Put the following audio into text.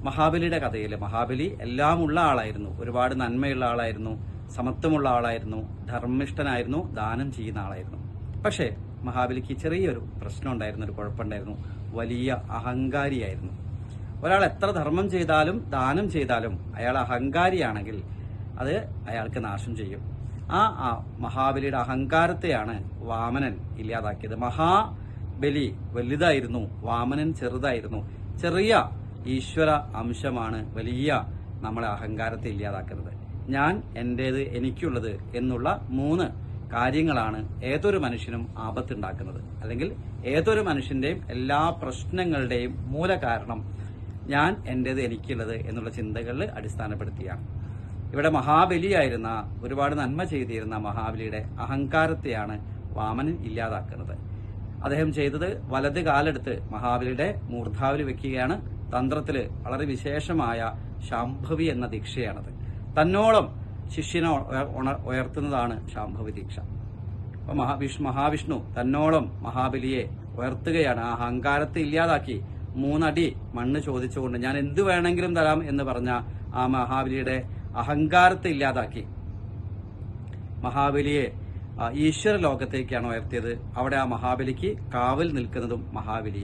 മഹാബലിയുടെ കഥയിൽ മഹാബലി എല്ലാം ഉള്ള ആളായിരുന്നു, ഒരുപാട് നന്മയുള്ള ആളായിരുന്നു, സമത്വമുള്ള ആളായിരുന്നു, ധർമ്മിഷ്ഠനായിരുന്നു, ദാനം ചെയ്യുന്ന ആളായിരുന്നു. പക്ഷേ മഹാബലിക്ക് ചെറിയൊരു പ്രശ്നം ഉണ്ടായിരുന്നു, ഒരു കുഴപ്പമുണ്ടായിരുന്നു. വലിയ അഹങ്കാരിയായിരുന്നു. ഒരാൾ എത്ര ധർമ്മം ചെയ്താലും ദാനം ചെയ്താലും അയാൾ അഹങ്കാരിയാണെങ്കിൽ അത് അയാൾക്ക് നാശം ചെയ്യും. ആ മഹാബലിയുടെ അഹങ്കാരത്തെയാണ് വാമനൻ ഇല്ലാതാക്കിയത്. മഹാബലി വലുതായിരുന്നു, വാമനൻ ചെറുതായിരുന്നു. ചെറിയ ഈശ്വര അംശമാണ് വലിയ നമ്മളെ അഹങ്കാരത്തെ ഇല്ലാതാക്കുന്നത്. ഞാൻ എന്റേത് എനിക്കുള്ളത് എന്നുള്ള 3 കാര്യങ്ങളാണ് ഏതൊരു മനുഷ്യനും ആപത്തുണ്ടാക്കുന്നത്. അല്ലെങ്കിൽ ഏതൊരു മനുഷ്യന്റെയും എല്ലാ പ്രശ്നങ്ങളുടെയും മൂല കാരണം ഞാൻ എന്റേത് എനിക്കുള്ളത് എന്നുള്ള ചിന്തകളിൽ അടിസ്ഥാനപ്പെടുത്തിയാണ്. ഇവിടെ മഹാബലിയായിരുന്ന, ഒരുപാട് നന്മ ചെയ്തിരുന്ന മഹാബലിയുടെ അഹങ്കാരത്തെയാണ് വാമനൻ ഇല്ലാതാക്കുന്നത്. അദ്ദേഹം ചെയ്തത് വലത് കാലെടുത്ത് മഹാബലിയുടെ മൂർധാവിൽ വെക്കുകയാണ്. തന്ത്രത്തില് വളരെ വിശേഷമായ ശാംഭവി എന്ന ദീക്ഷയാണത്. തന്നോളം ശിഷ്യനെ ഉയർത്തുന്നതാണ് ശാംഭവി ദീക്ഷ. അപ്പൊ മഹാവിഷ്ണു തന്നോളം മഹാബലിയെ ഉയർത്തുകയാണ്. ആ അഹങ്കാരത്തെ ഇല്ലാതാക്കി 3 അടി മണ്ണ് ചോദിച്ചുകൊണ്ട് ഞാൻ എന്തു വേണമെങ്കിലും തരാം എന്ന് പറഞ്ഞ ആ മഹാബലിയുടെ അഹങ്കാരത്തെ ഇല്ലാതാക്കി മഹാബലിയെ ഈശ്വര ലോകത്തേക്കാണ് ഉയർത്തിയത്. അവിടെ ആ മഹാബലിക്ക് കാവൽ നിൽക്കുന്നതും മഹാബലിയെ.